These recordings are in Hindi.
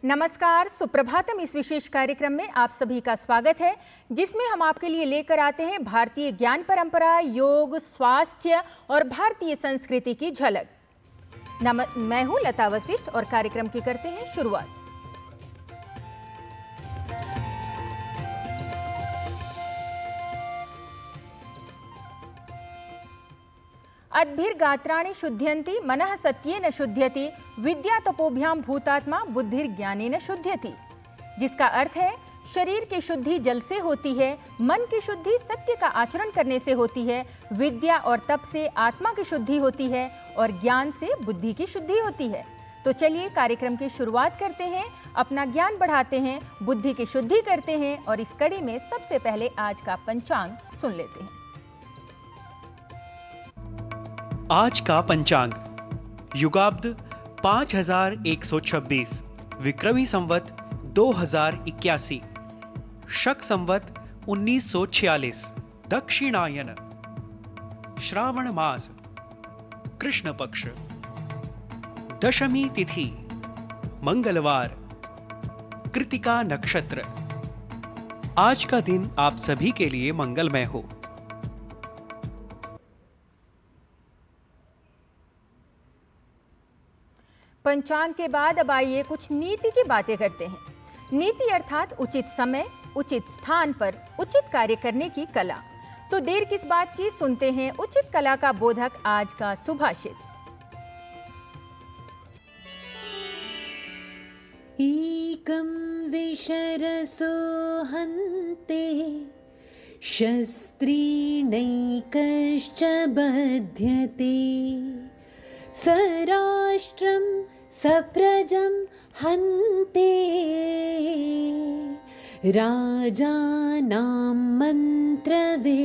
नमस्कार, सुप्रभातम। इस विशेष कार्यक्रम में आप सभी का स्वागत है, जिसमें हम आपके लिए लेकर आते हैं भारतीय ज्ञान परंपरा, योग, स्वास्थ्य और भारतीय संस्कृति की झलक। मैं हूं लता वशिष्ठ और कार्यक्रम की करते हैं शुरुआत। अद्भिर्गात्राणि शुध्यन्ति मनः सत्येन शुध्यति विद्या तपोभ्याम भूतात्मा बुद्धिर्ज्ञानेन शुध्यति, जिसका अर्थ है शरीर की शुद्धि जल से होती है, मन की शुद्धि सत्य का आचरण करने से होती है, विद्या और तप से आत्मा की शुद्धि होती है और ज्ञान से बुद्धि की शुद्धि होती है। तो चलिए कार्यक्रम की शुरुआत करते हैं, अपना ज्ञान बढ़ाते हैं, बुद्धि की शुद्धि करते हैं और इस कड़ी में सबसे पहले आज का पंचांग सुन लेते हैं। आज का पंचांग युगाब्द 5126, विक्रमी संवत 2081, शक संवत 1946, दक्षिणायन, श्रावण मास, कृष्ण पक्ष, दशमी तिथि, मंगलवार, कृतिका नक्षत्र। आज का दिन आप सभी के लिए मंगलमय हो। पंचांग के बाद अब आइए कुछ नीति की बातें करते हैं। नीति अर्थात उचित समय, उचित स्थान पर उचित कार्य करने की कला। तो देर किस बात की, सुनते हैं उचित कला का बोधक आज का सुभाषित। एकं विशरसो हन्ते शस्त्रेणैकश्च बध्यते सराष्ट्रं सप्रजं हन्ते राजानां मन्त्रविप्लवः।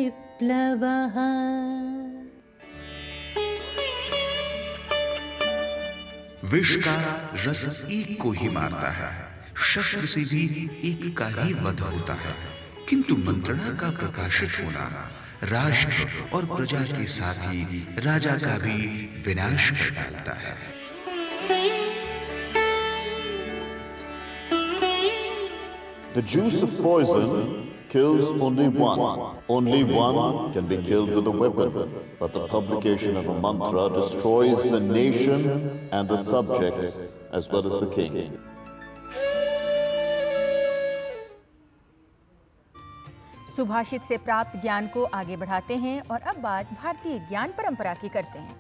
विष का रस एक को ही मारता है, शस्त्र से भी एक का ही वध होता है, किंतु मंत्रणा का प्रकाशित होना राष्ट्र और प्रजा के साथ ही राजा का भी विनाश कर डालता है। The juice of poison kills only one. Only one can be killed with a weapon. But the publication of a mantra destroys the nation and the subjects as well as the king. सुभाषित से प्राप्त ज्ञान को आगे बढ़ाते हैं और अब बात भारतीय ज्ञान परंपरा की करते हैं।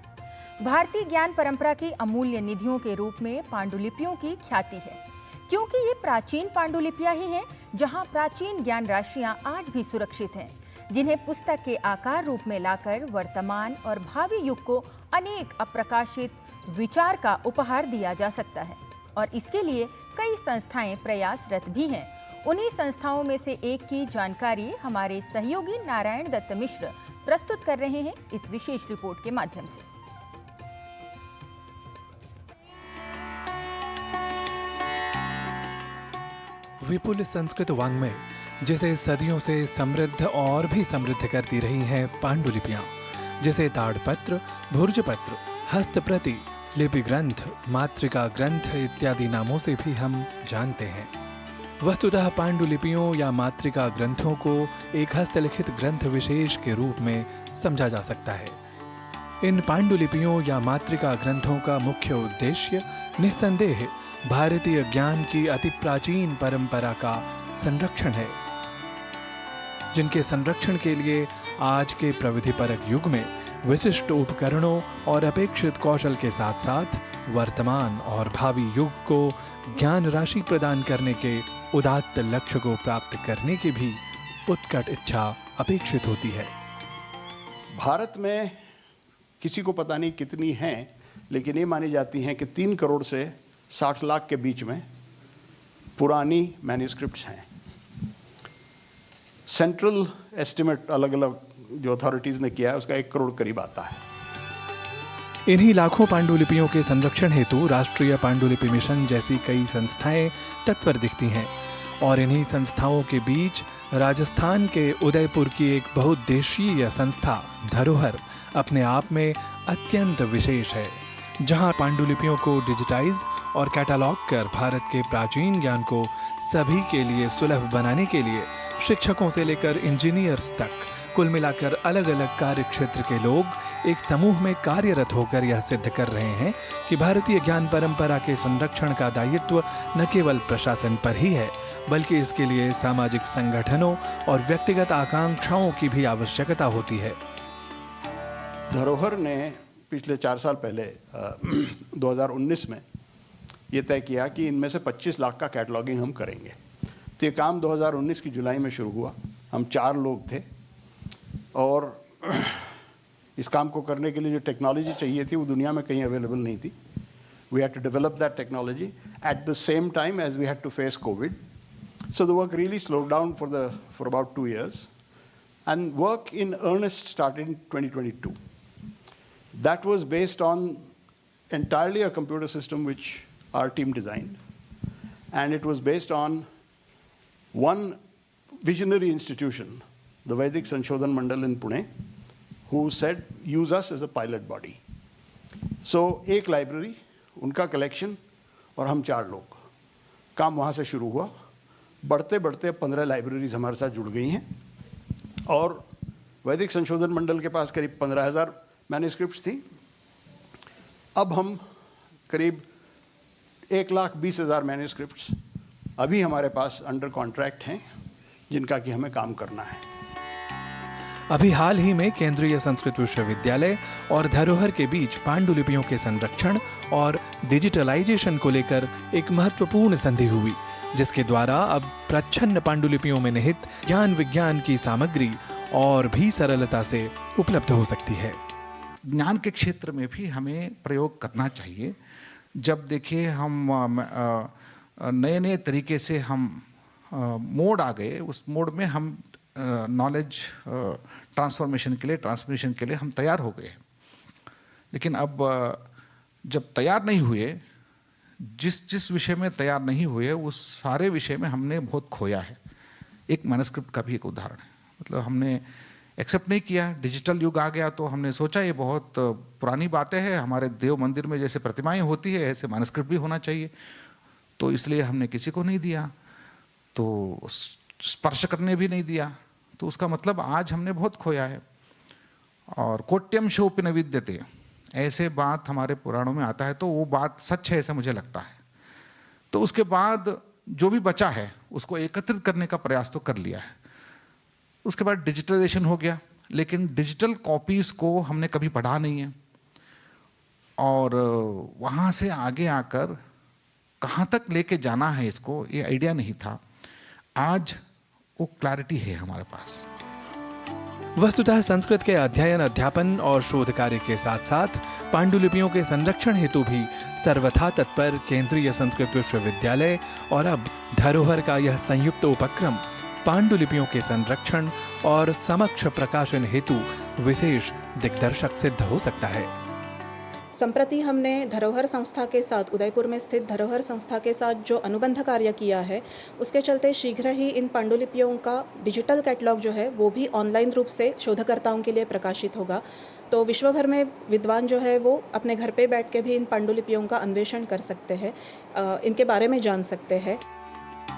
भारतीय ज्ञान परंपरा की अमूल्य निधियों के रूप में पांडुलिपियों की ख्याति है, क्योंकि ये प्राचीन पांडुलिपियां ही हैं जहां प्राचीन ज्ञान राशियां आज भी सुरक्षित हैं, जिन्हें पुस्तक के आकार रूप में लाकर वर्तमान और भावी युग को अनेक अप्रकाशित विचार का उपहार दिया जा सकता है। और इसके लिए कई संस्थाएं प्रयासरत भी हैं। उन्हीं संस्थाओं में से एक की जानकारी हमारे सहयोगी नारायण दत्त मिश्र प्रस्तुत कर रहे हैं इस विशेष रिपोर्ट के माध्यम से। विपुल संस्कृत वाङ्मय, जिसे सदियों से समृद्ध और भी समृद्ध करती रही हैं पांडुलिपियां, जिसे ताड़पत्र, भुर्जपत्र, हस्तप्रति, लिपि ग्रंथ, मातृका ग्रंथ इत्यादि नामों से भी हम जानते हैं। वस्तुतः पांडुलिपियों या मातृका ग्रंथों को एक हस्तलिखित ग्रंथ विशेष के रूप में समझा जा सकता है। इन पांडुलिपियों या मातृका ग्रंथों का मुख्य उद्देश्य निस्संदेह भारतीय ज्ञान की अति प्राचीन परंपरा का संरक्षण है, जिनके संरक्षण के लिए आज के प्रविधिपरक युग में विशिष्ट उपकरणों और अपेक्षित कौशल के साथ साथ वर्तमान और भावी युग को ज्ञान राशि प्रदान करने के उदात्त लक्ष्य को प्राप्त करने की भी उत्कट इच्छा अपेक्षित होती है। भारत में किसी को पता नहीं कितनी हैं, लेकिन ये मानी जाती हैं कि 3 करोड़ से 60 लाख के बीच में पुरानी मैन्यूस्क्रिप्ट्स हैं। सेंट्रल एस्टिमेट अलग अलग जो अथॉरिटीज़ ने किया है उसका 1 करोड़ करीब आता है। इन्हीं लाखों पांडुलिपियों के संरक्षण हेतु राष्ट्रीय पांडुलिपि मिशन जैसी कई संस्थाएं तत्पर दिखती हैं और इन्हीं संस्थाओं के बीच राजस्थान के उदयपुर की एक बहुउद्देशीय संस्था धरोहर अपने आप में अत्यंत विशेष है। जहां पांडुलिपियों को डिजिटाइज और कैटलॉग कर भारत के प्राचीन ज्ञान को सभी के लिए सुलभ बनाने के लिए शिक्षकों से लेकर इंजीनियर्स तक कुल मिलाकर अलग अलग कार्य क्षेत्र के लोग एक समूह में कार्यरत होकर यह सिद्ध कर रहे हैं कि भारतीय ज्ञान परंपरा के संरक्षण का दायित्व न केवल प्रशासन पर ही है, बल्कि इसके लिए सामाजिक संगठनों और व्यक्तिगत आकांक्षाओं की भी आवश्यकता होती है। धरोहर ने पिछले 4 साल पहले 2019 में ये तय किया कि इनमें से 25 लाख का कैटलॉगिंग हम करेंगे। तो ये काम 2019 की जुलाई में शुरू हुआ। हम 4 लोग थे और इस काम को करने के लिए जो टेक्नोलॉजी चाहिए थी वो दुनिया में कहीं अवेलेबल नहीं थी। We had to develop that technology at the same time as we had to face COVID. So the work really slowed down for about 2 years, and work in earnest started in 2022. That was based on entirely a computer system which our team designed, and it was based on one visionary institution, the Vedic Sanshodhan Mandal in Pune, who said, use us as a pilot body. So एक library, उनका कलेक्शन और हम 4 लोग, काम वहाँ से शुरू हुआ। बढ़ते बढ़ते 15 लाइब्रेरीज हमारे साथ जुड़ गई हैं और वैदिक संशोधन मंडल के पास करीब 15,000 मैन्युस्क्रिप्ट्स थी। अब हम करीब 1,20,000 मैन्युस्क्रिप्ट्स अभी हमारे पास अंडर कॉन्ट्रैक्ट हैं, जिनका कि हमें काम करना है। अभी हाल ही में केंद्रीय संस्कृत विश्वविद्यालय और धरोहर के बीच पांडुलिपियों के संरक्षण और डिजिटलाइजेशन को लेकर एक महत्वपूर्ण संधि हुई, जिसके द्वारा अब प्रच्छन्न पांडुलिपियों में निहित ज्ञान विज्ञान की सामग्री और भी सरलता से उपलब्ध हो सकती है। ज्ञान के क्षेत्र में भी हमें प्रयोग करना चाहिए। जब देखिए हम नए नए तरीके से हम मोड आ गए, उस मोड में हम नॉलेज ट्रांसफॉर्मेशन के लिए, ट्रांसमिशन के लिए हम तैयार हो गए। लेकिन अब जब तैयार नहीं हुए, जिस विषय में तैयार नहीं हुए, उस सारे विषय में हमने बहुत खोया है। एक मैन्युस्क्रिप्ट का भी एक उदाहरण है। मतलब हमने एक्सेप्ट नहीं किया, डिजिटल युग आ गया तो हमने सोचा ये बहुत पुरानी बातें हैं, हमारे देव मंदिर में जैसे प्रतिमाएं होती है ऐसे मैन्युस्क्रिप्ट भी होना चाहिए, तो इसलिए हमने किसी को नहीं दिया, तो स्पर्श करने भी नहीं दिया। तो उसका मतलब आज हमने बहुत खोया है। और कोट्यम शोपि न विद्यते, ऐसे बात हमारे पुराणों में आता है, तो वो बात सच है ऐसा मुझे लगता है। तो उसके बाद जो भी बचा है उसको एकत्रित करने का प्रयास तो कर लिया है। उसके बाद डिजिटलाइजेशन हो गया, लेकिन डिजिटल कॉपीज को हमने कभी पढ़ा नहीं है और वहाँ से आगे आकर कहाँ तक लेके जाना है इसको, ये आइडिया नहीं था। आज वो क्लैरिटी है हमारे पास। वस्तुतः संस्कृत के अध्ययन, अध्यापन और शोध कार्य के साथ साथ पांडुलिपियों के संरक्षण हेतु भी सर्वथा तत्पर केंद्रीय संस्कृत विश्वविद्यालय और अब धरोहर का यह संयुक्त उपक्रम पांडुलिपियों के संरक्षण और समक्ष प्रकाशन हेतु विशेष दिग्दर्शक सिद्ध हो सकता है। संप्रति हमने धरोहर संस्था के साथ, उदयपुर में स्थित धरोहर संस्था के साथ जो अनुबंध कार्य किया है, उसके चलते शीघ्र ही इन पांडुलिपियों का डिजिटल कैटलॉग जो है वो भी ऑनलाइन रूप से शोधकर्ताओं के लिए प्रकाशित होगा। तो विश्व भर में विद्वान जो है वो अपने घर पे बैठ के भी इन पांडुलिपियों का अन्वेषण कर सकते हैं, इनके बारे में जान सकते हैं।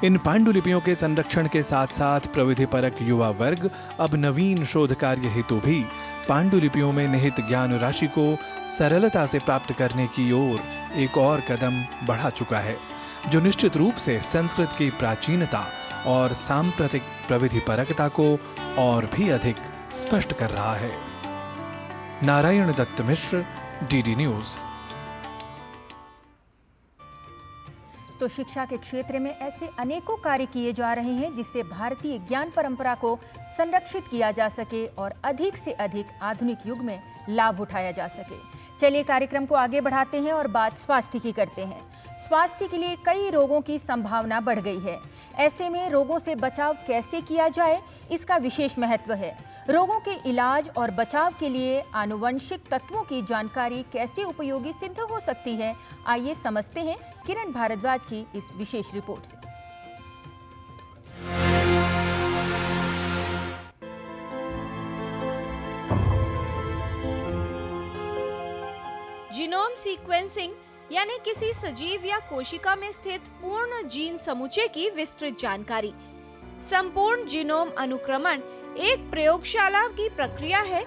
इन पांडुलिपियों के संरक्षण के साथ साथ प्रविधिपरक युवा वर्ग अब नवीन शोध कार्य हेतु भी पांडुलिपियों में निहित ज्ञान राशि को सरलता से प्राप्त करने की ओर एक और कदम बढ़ा चुका है, जो निश्चित रूप से संस्कृत की प्राचीनता और सांप्रतिक प्रविधिपरकता को और भी अधिक स्पष्ट कर रहा है। नारायण दत्त मिश्र, डीडी न्यूज। तो शिक्षा के क्षेत्र में ऐसे अनेकों कार्य किए जा रहे हैं जिससे भारतीय ज्ञान परंपरा को संरक्षित किया जा सके और अधिक से अधिक आधुनिक युग में लाभ उठाया जा सके। चलिए कार्यक्रम को आगे बढ़ाते हैं और बात स्वास्थ्य की करते हैं। स्वास्थ्य के लिए कई रोगों की संभावना बढ़ गई है। ऐसे में रोगों से बचाव कैसे किया जाए, इसका विशेष महत्व है। रोगों के इलाज और बचाव के लिए आनुवंशिक तत्वों की जानकारी कैसे उपयोगी सिद्ध हो सकती है, आइए समझते हैं किरण भारद्वाज की इस विशेष रिपोर्ट से। जीनोम सीक्वेंसिंग यानी किसी सजीव या कोशिका में स्थित पूर्ण जीन समुच्चय की विस्तृत जानकारी। संपूर्ण जीनोम अनुक्रमण एक प्रयोगशाला की प्रक्रिया है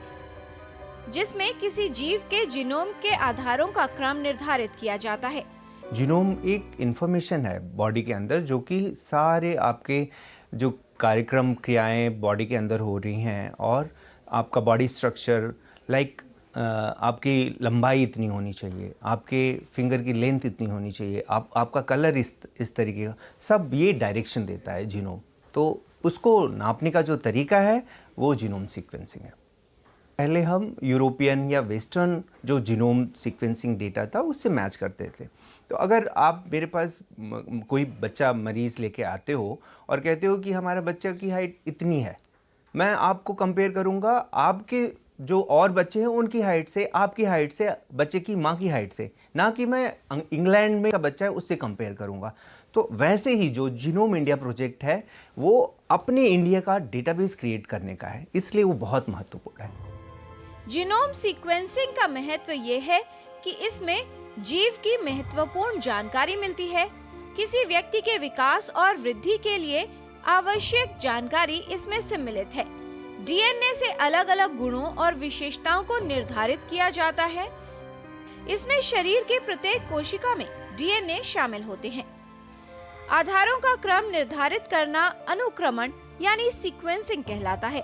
जिसमें किसी जीव के जीनोम के आधारों का क्रम निर्धारित किया जाता है। जीनोम एक इंफॉर्मेशन है बॉडी के अंदर जो कि सारे आपके जो कार्यक्रम क्रियाएं बॉडी के अंदर हो रही हैं और आपका बॉडी स्ट्रक्चर लाइक आपकी लंबाई इतनी होनी चाहिए, आपके फिंगर की लेंथ इतनी होनी चाहिए, आपका कलर इस तरीके का, सब ये डायरेक्शन देता है जीनोम। तो उसको नापने का जो तरीका है वो जीनोम सीक्वेंसिंग है। पहले हम यूरोपियन या वेस्टर्न जो जीनोम सीक्वेंसिंग डेटा था उससे मैच करते थे। तो अगर आप मेरे पास कोई बच्चा मरीज़ लेके आते हो और कहते हो कि हमारा बच्चा की हाइट इतनी है, मैं आपको कंपेयर करूंगा आपके जो और बच्चे हैं उनकी हाइट से, आपकी हाइट से, बच्चे की माँ की हाइट से, ना कि मैं इंग्लैंड में का बच्चा है उससे कंपेयर करूंगा। तो वैसे ही जो जीनोम इंडिया प्रोजेक्ट है वो अपने इंडिया का डेटाबेस क्रिएट करने का है, इसलिए वो बहुत महत्वपूर्ण है। जीनोम सीक्वेंसिंग का महत्व ये है कि इसमें जीव की महत्वपूर्ण जानकारी मिलती है। किसी व्यक्ति के विकास और वृद्धि के लिए आवश्यक जानकारी इसमें सम्मिलित है। डीएनए से अलग अलग गुणों और विशेषताओं को निर्धारित किया जाता है। इसमें शरीर के प्रत्येक कोशिका में डीएनए शामिल होते हैं। आधारों का क्रम निर्धारित करना अनुक्रमण यानी सीक्वेंसिंग कहलाता है।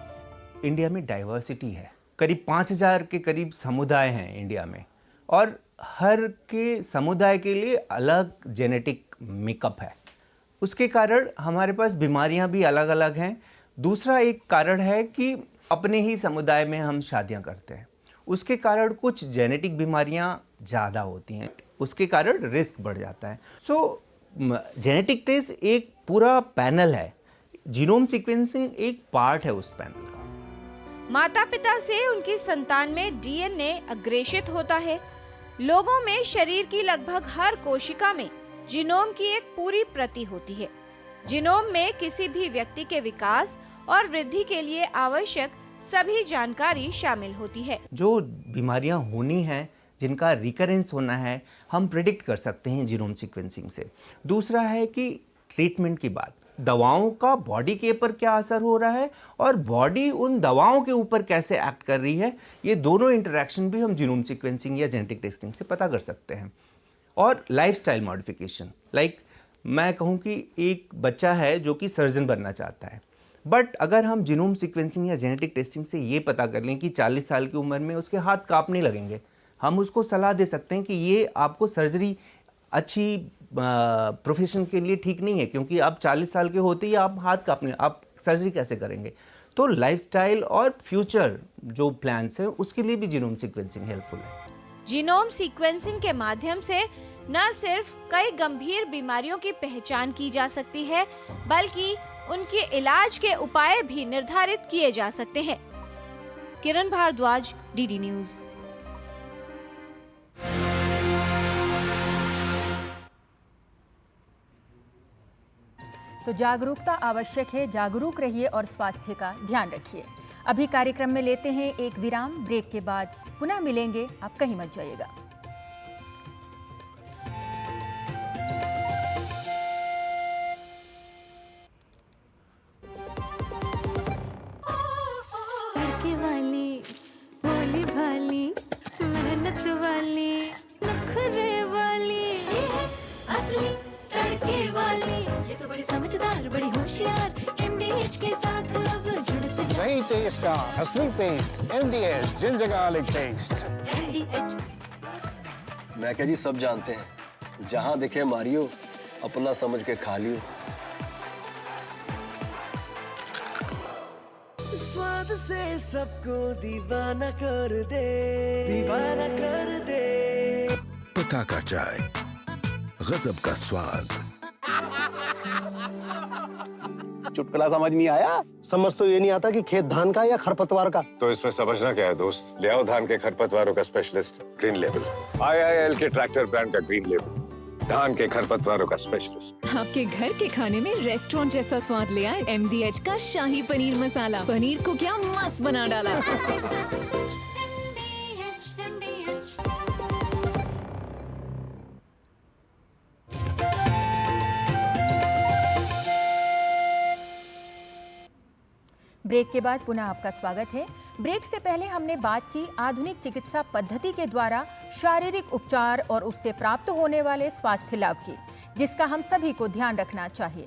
इंडिया में डाइवर्सिटी है, करीब 5000 के करीब समुदाय हैं इंडिया में और हर के समुदाय के लिए अलग जेनेटिक मेकअप है। उसके कारण हमारे पास बीमारियां भी अलग अलग हैं। दूसरा एक कारण है कि अपने ही समुदाय में हम शादियां करते हैं, उसके कारण कुछ जेनेटिक बीमारियां ज़्यादा होती हैं, उसके कारण रिस्क बढ़ जाता है। सो जेनेटिक टेस्ट एक पूरा पैनल है, जीनोम सीक्वेंसिंग एक पार्ट है उस पैनल का। माता पिता से उनकी संतान में डीएनए अग्रेषित होता है। लोगों में शरीर की लगभग हर कोशिका में जीनोम की एक पूरी प्रति होती है। जीनोम में किसी भी व्यक्ति के विकास और वृद्धि के लिए आवश्यक सभी जानकारी शामिल होती है। जो बीमारियां होनी हैं, जिनका रिकरेंस होना है, हम प्रिडिक्ट कर सकते हैं जीनोम सीक्वेंसिंग से। दूसरा है कि ट्रीटमेंट की बात, दवाओं का बॉडी के ऊपर क्या असर हो रहा है और बॉडी उन दवाओं के ऊपर कैसे एक्ट कर रही है, ये दोनों इंटरेक्शन भी हम जीनोम सीक्वेंसिंग या जेनेटिक टेस्टिंग से पता कर सकते हैं। और लाइफस्टाइल मॉडिफिकेशन, लाइक मैं कहूँ कि एक बच्चा है जो कि सर्जन बनना चाहता है, बट अगर हम जीनोम सीक्वेंसिंग या जेनेटिक टेस्टिंग से ये पता कर लें कि 40 साल की उम्र में उसके हाथ कांपने लगेंगे, हम उसको सलाह दे सकते हैं कि ये आपको सर्जरी अच्छी प्रोफेशन के लिए ठीक नहीं है, क्योंकि आप 40 साल के होते ही आप हाथ कांपने, आप सर्जरी कैसे करेंगे। तो लाइफस्टाइल और फ्यूचर जो प्लान्स हैं उसके लिए भी जीनोम सीक्वेंसिंग हेल्पफुल है। जीनोम सीक्वेंसिंग के माध्यम से न सिर्फ कई गंभीर बीमारियों की पहचान की जा सकती है, बल्कि उनके इलाज के उपाय भी निर्धारित किए जा सकते हैं। किरण भारद्वाज, डीडी न्यूज। तो जागरूकता आवश्यक है, जागरूक रहिए और स्वास्थ्य का ध्यान रखिए। अभी कार्यक्रम में लेते हैं एक विराम, ब्रेक के बाद पुनः मिलेंगे, आप कहीं मत जाइएगा। तड़के वाली, भोली भाली, मेहनत वाली, नखरे वाली, असली तड़के वाली, ये तो बड़ी समझदार, बड़ी होशियार, MDH के साथ अब जुड़ते नई टेस्ट का असली taste, MDH ginger garlic taste. मैं क्या जी, सब जानते हैं, जहां दिखे मारियो, अपना समझ के खा लियो। स्वाद से सबको दीवाना कर दे, दीवाना कर दे। पता का चाय, गजब का स्वाद। चुटकुला समझ नहीं आया? समझ तो ये नहीं आता कि खेत धान का या खरपतवार का। तो इसमें समझना क्या है दोस्त, ले आओ धान के खरपतवारों का स्पेशलिस्ट ग्रीन लेबल, IIL के ट्रैक्टर ब्रांड का ग्रीन लेबल, धान के खरपतवारों का स्पेशलिस्ट। आपके घर के खाने में रेस्टोरेंट जैसा स्वाद ले आए MDH का शाही पनीर मसाला। पनीर को क्या मस्त बना डाला। ब्रेक के बाद पुनः आपका स्वागत है। ब्रेक से पहले हमने बात की आधुनिक चिकित्सा पद्धति के द्वारा शारीरिक उपचार और उससे प्राप्त होने वाले स्वास्थ्य लाभ की, जिसका हम सभी को ध्यान रखना चाहिए।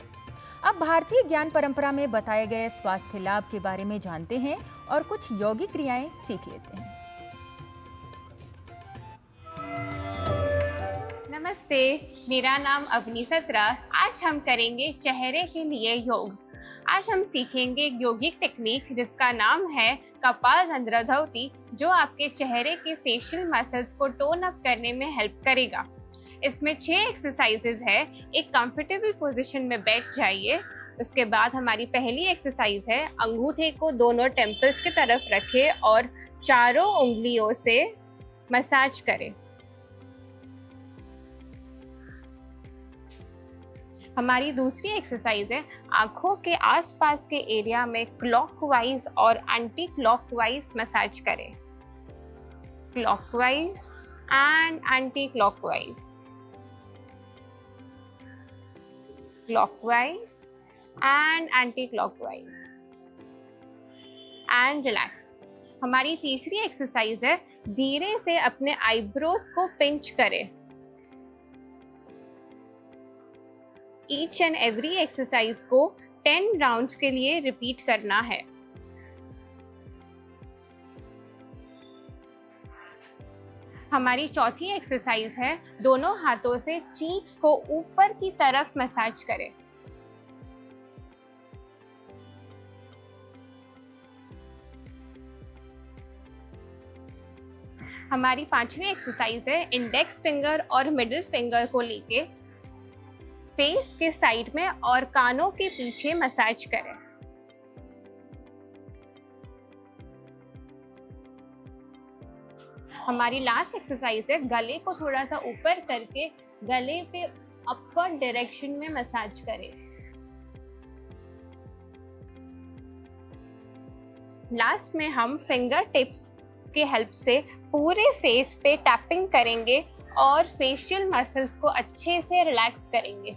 अब भारतीय ज्ञान परंपरा में बताए गए स्वास्थ्य लाभ के बारे में जानते हैं और कुछ योगिक क्रियाएं सीख लेते हैं। नमस्ते, मेरा नाम अवनी सत्रा। आज हम करेंगे चेहरे के लिए योग। आज हम सीखेंगे एक यौगिक टेक्निक जिसका नाम है कपालभाति, जो आपके चेहरे के फेशियल मसल्स को टोन अप करने में हेल्प करेगा। इसमें 6 एक्सरसाइजेज है। एक कंफर्टेबल पोजीशन में बैठ जाइए। उसके बाद हमारी पहली एक्सरसाइज है, अंगूठे को दोनों टेम्पल्स की तरफ रखें और चारों उंगलियों से मसाज करें। हमारी दूसरी एक्सरसाइज है, आंखों के आसपास के एरिया में क्लॉकवाइज और एंटी क्लॉकवाइज मसाज करें। Clockwise and anti clockwise, clockwise and anti clockwise, and relax. हमारी तीसरी एक्सरसाइज है, धीरे से अपने आईब्रोज को पिंच करें। ईच एंड एवरी एक्सरसाइज को 10 राउंड्स के लिए रिपीट करना है। हमारी चौथी एक्सरसाइज है, दोनों हाथों से चीक्स को ऊपर की तरफ मसाज करें। हमारी पांचवी एक्सरसाइज है, इंडेक्स फिंगर और मिडिल फिंगर को लेके फेस के साइड में और कानों के पीछे मसाज करें। हमारी लास्ट एक्सरसाइज है, गले को थोड़ा सा ऊपर करके गले पे अपवर्ड डायरेक्शन में मसाज करें। लास्ट में हम फिंगर टिप्स के हेल्प से पूरे फेस पे टैपिंग करेंगे और फेशियल मसल्स को अच्छे से रिलैक्स करेंगे।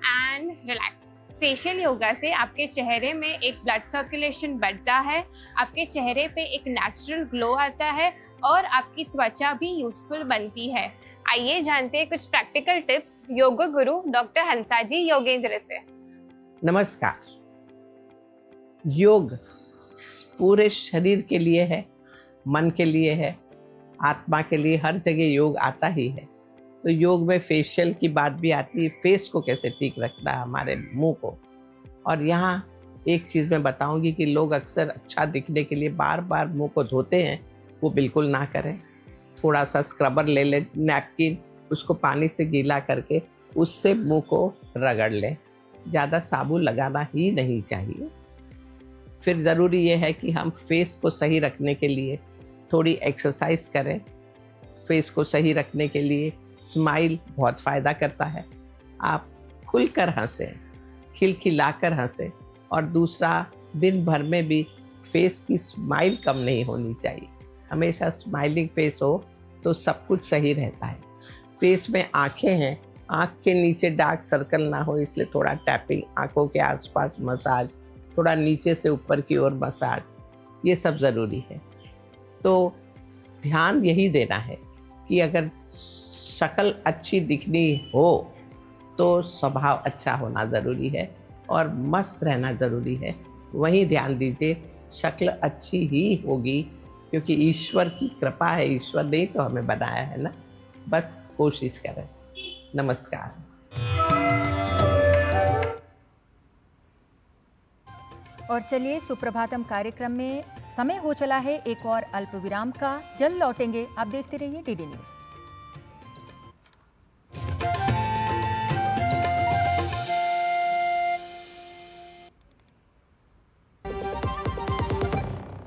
And relax. फेशियल योगा से आपके चेहरे में एक ब्लड सर्कुलेशन बढ़ता है, आपके चेहरे पे एक नेचुरल ग्लो आता है और आपकी त्वचा भी यूथफुल बनती है। आइए जानते हैं कुछ practical tips yoga guru doctor हंसाजी Yogendra से। नमस्कार। योग पूरे शरीर के लिए है, मन के लिए है, आत्मा के लिए, हर जगह योग आता ही है। तो योग में फेशियल की बात भी आती है, फेस को कैसे ठीक रखना है, हमारे मुंह को। और यहाँ एक चीज़ मैं बताऊंगी कि लोग अक्सर अच्छा दिखने के लिए बार बार मुंह को धोते हैं, वो बिल्कुल ना करें। थोड़ा सा स्क्रबर ले लें, नैपकिन, उसको पानी से गीला करके उससे मुंह को रगड़ लें। ज़्यादा साबुन लगाना ही नहीं चाहिए। फिर ज़रूरी ये है कि हम फेस को सही रखने के लिए थोड़ी एक्सरसाइज करें। फेस को सही रखने के लिए स्माइल बहुत फ़ायदा करता है। आप खुलकर हंसें, खिलखिलाकर हंसें। और दूसरा, दिन भर में भी फेस की स्माइल कम नहीं होनी चाहिए। हमेशा स्माइलिंग फेस हो तो सब कुछ सही रहता है। फेस में आँखें हैं, आँख के नीचे डार्क सर्कल ना हो, इसलिए थोड़ा टैपिंग, आँखों के आसपास मसाज, थोड़ा नीचे से ऊपर की ओर मसाज, ये सब ज़रूरी है। तो ध्यान यही देना है कि अगर शक्ल अच्छी दिखनी हो तो स्वभाव अच्छा होना ज़रूरी है और मस्त रहना ज़रूरी है। वहीं ध्यान दीजिए, शक्ल अच्छी ही होगी क्योंकि ईश्वर की कृपा है। ईश्वर ने तो हमें बनाया है ना, बस कोशिश करें। नमस्कार। और चलिए, सुप्रभातम कार्यक्रम में समय हो चला है एक और अल्प विराम का। जल्द लौटेंगे, आप देखते रहिए डीडी न्यूज़।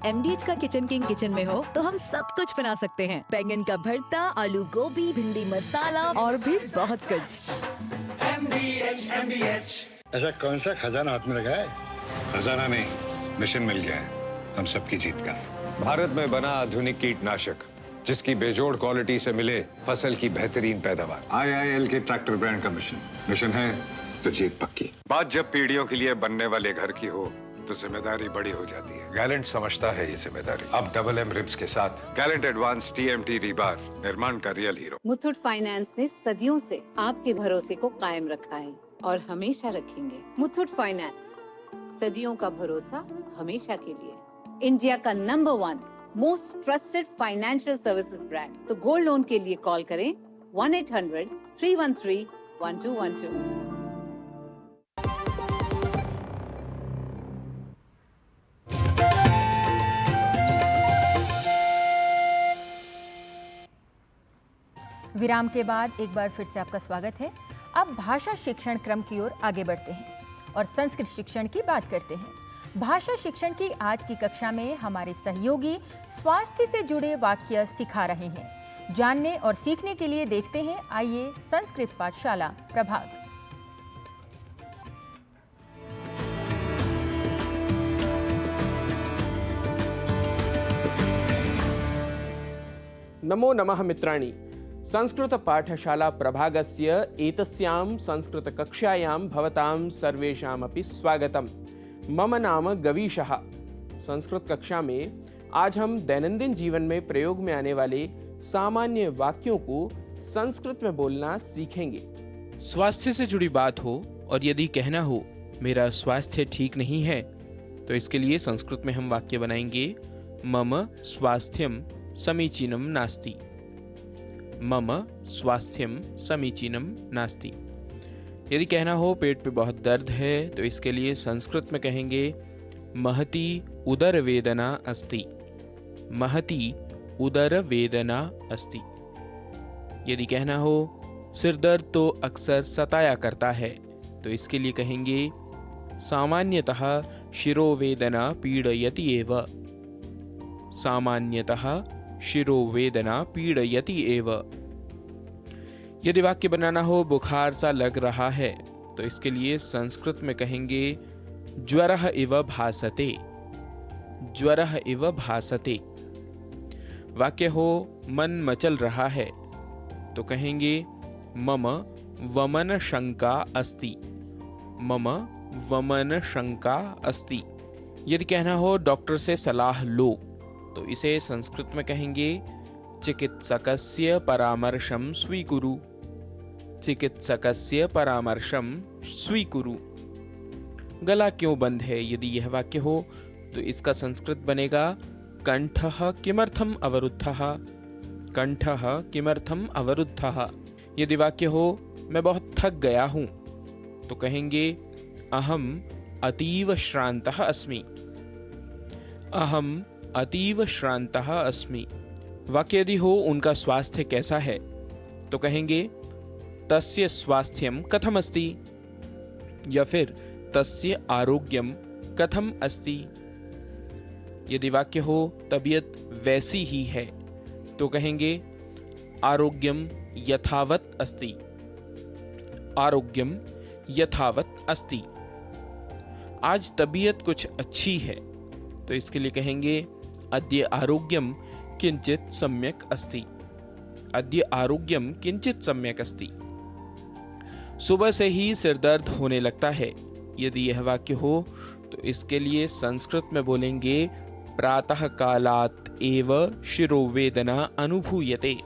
MDH का किचन किंग किचन में हो तो हम सब कुछ बना सकते हैं। बैंगन का भरता, आलू गोभी, भिंडी मसाला और भी बहुत कुछ। MDH। ऐसा कौन सा खजाना हाथ में लगा है? खजाना नहीं, मिशन मिल गया है हम सबकी जीत का। भारत में बना आधुनिक कीटनाशक जिसकी बेजोड़ क्वालिटी से मिले फसल की बेहतरीन पैदावार। IIL के ट्रैक्टर ब्रांड का मिशन है तो जीत पक्की। बात जब पीढ़ियों के लिए बनने वाले घर की हो तो जिम्मेदारी बड़ी हो जाती है। गैलेंट समझता है ये जिम्मेदारी। अब डबल M रिब्स के साथ गैलेंट एडवांस TMT रीबार, निर्माण का रियल हीरो। मुथूट फाइनेंस ने सदियों से आपके भरोसे को कायम रखा है और हमेशा रखेंगे। मुथूट फाइनेंस, सदियों का भरोसा हमेशा के लिए। इंडिया का number 1 most trusted financial services brand. तो गोल्ड लोन के लिए कॉल करें 1-800-313-1212। विराम के बाद एक बार फिर से आपका स्वागत है। अब भाषा शिक्षण क्रम की ओर आगे बढ़ते हैं और संस्कृत शिक्षण की बात करते हैं। भाषा शिक्षण की आज की कक्षा में हमारे सहयोगी स्वास्थ्य से जुड़े वाक्य सिखा रहे हैं। जानने और सीखने के लिए देखते हैं, आइए संस्कृत पाठशाला प्रभाग। नमो नमः मित्राणि। संस्कृत पाठशाला प्रभागस्य एतस्यां संस्कृत कक्षायां भवतां सर्वेषामपि स्वागतम्। मम नाम गवीशः। संस्कृत कक्षा में आज हम दैनंदिन जीवन में प्रयोग में आने वाले सामान्य वाक्यों को संस्कृत में बोलना सीखेंगे। स्वास्थ्य से जुड़ी बात हो और यदि कहना हो मेरा स्वास्थ्य ठीक नहीं है, तो इसके लिए संस्कृत में हम वाक्य बनाएंगे मम स्वास्थ्यम समीचीनम नास्ति। मम स्वास्थ्यम समीचीनम नास्ति। यदि कहना हो पेट पे बहुत दर्द है, तो इसके लिए संस्कृत में कहेंगे महती उदर वेदना अस्ति। महती उदर वेदना अस्ति। यदि कहना हो सिर दर्द तो अक्सर सताया करता है, तो इसके लिए कहेंगे सामान्यतः शिरोवेदना पीड़यति एव। सामान्यतः शिरोवेदना पीड़यति एव। यदि वाक्य बनाना हो बुखार सा लग रहा है, तो इसके लिए संस्कृत में कहेंगे ज्वरः इव भासते। ज्वरः इव भासते। वाक्य हो मन मचल रहा है, तो कहेंगे मम वमन शंका अस्ति। मम वमन शंका अस्ति। यदि कहना हो डॉक्टर से सलाह लो, तो इसे संस्कृत में कहेंगे चिकित्सकस्य परामर्शं स्वीकुरु। चिकित्सकस्य परामर्शं स्वीकुरु। गला क्यों बंद है, यदि यह वाक्य हो तो इसका संस्कृत बनेगा कंठः किमर्थम अवरुद्धः। कंठः किमर्थम अवरुद्धः। यदि वाक्य हो मैं बहुत थक गया हूं, तो कहेंगे अहम अतीव श्रान्तः अस्मि। अहम अतीव श्रान्तः अस्मि। वाक्य यदि हो उनका स्वास्थ्य कैसा है, तो कहेंगे तस्य स्वास्थ्यम कथम अस्ति, या फिर तस्य आरोग्यम कथम अस्ति। यदि वाक्य हो तबीयत वैसी ही है, तो कहेंगे आरोग्यम यथावत अस्ति। आरोग्यम यथावत अस्ति। आज तबीयत कुछ अच्छी है, तो इसके लिए कहेंगे अद्य आरोग्यम किंचित सम्यक अस्ति। अद्य आरोग्यम किंचित सम्यक अस्ति। सुबह से ही सिर दर्द होने लगता है, यदि यह वाक्य हो तो इसके लिए संस्कृत में बोलेंगे प्रातः कालात् एव शिरोवेदना अनुभूयते।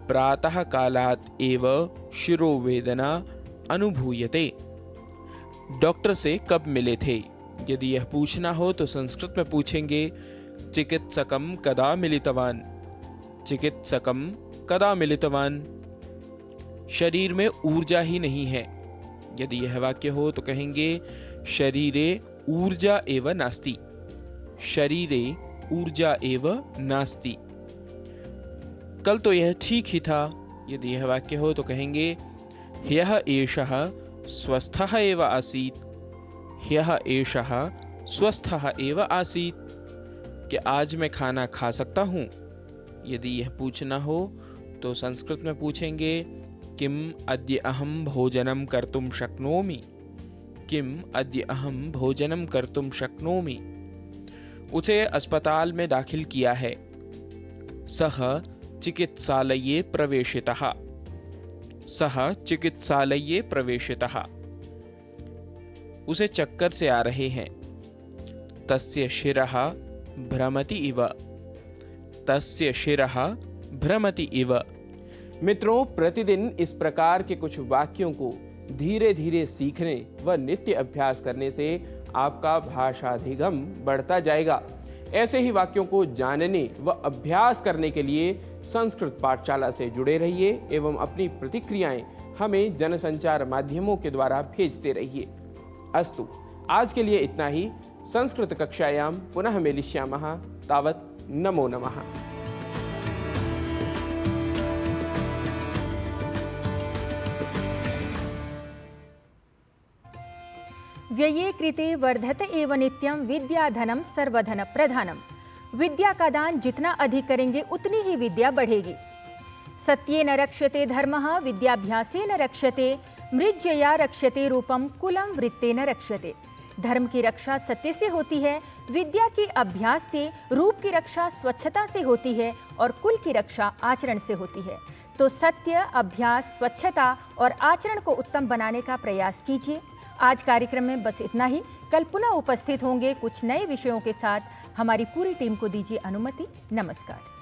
प्रातः कालात् एव शिरोवेदना अनुभूयते। डॉक्टर से कब मिले थे, यदि यह पूछना हो तो संस्कृत में पूछेंगे चिकित्सकम कदा मिलितवान। चिकित्सकम कदा मिलितवान। शरीर में ऊर्जा ही नहीं है, यदि यह वाक्य हो तो कहेंगे शरीरे ऊर्जा एव नास्ति। शरीरे ऊर्जा एव नास्ति। कल तो यह ठीक ही था, यदि यह वाक्य हो तो कहेंगे ह्यः एषः स्वस्थः एव आसीत्। ह्यः एषः स्वस्थः एव आसीत्। कि आज मैं खाना खा सकता हूँ, यदि यह पूछना हो तो संस्कृत में पूछेंगे किम अद्य अहम भोजनम कर्तुम शक्नोमि। किम अद्य अहम भोजनम कर्तुम शक्नोमि। उसे अस्पताल में दाखिल किया है। सः चिकित्सालये प्रवेशितः। सः चिकित्सालये प्रवेशितः। उसे चक्कर से आ रहे हैं। तस्य शिरः भ्रमति इव। तस्य शिरः भ्रमति इव। मित्रों, प्रतिदिन इस प्रकार के कुछ वाक्यों को धीरे धीरे सीखने व नित्य अभ्यास करने से आपका भाषाधिगम बढ़ता जाएगा। ऐसे ही वाक्यों को जानने व अभ्यास करने के लिए संस्कृत पाठशाला से जुड़े रहिए एवं अपनी प्रतिक्रियाएं हमें जनसंचार माध्यमों के द्वारा भेजते रहिए। अस्तु, आज के लिए इतना ही। संस्कृत कक्षायां पुनः मेलिष्यामः। तावत् नमो नमः। व्यये कृते वर्धत एव नित्यम विद्याधनम सर्वधन प्रधानम। विद्या का दान जितना अधिक करेंगे उतनी ही विद्या बढ़ेगी। सत्येन रक्ष्यते धर्मः विद्याभ्यासेन रक्ष्यते। मृज्यया रक्ष्यते रूपम कुलम वृत्तेन रक्ष्यते। धर्म की रक्षा सत्य से होती है, विद्या की अभ्यास से, रूप की रक्षा स्वच्छता से होती है और कुल की रक्षा आचरण से होती है। तो सत्य, अभ्यास, स्वच्छता और आचरण को उत्तम बनाने का प्रयास कीजिए। आज कार्यक्रम में बस इतना ही। कल पुनः उपस्थित होंगे कुछ नए विषयों के साथ। हमारी पूरी टीम को दीजिए अनुमति। नमस्कार।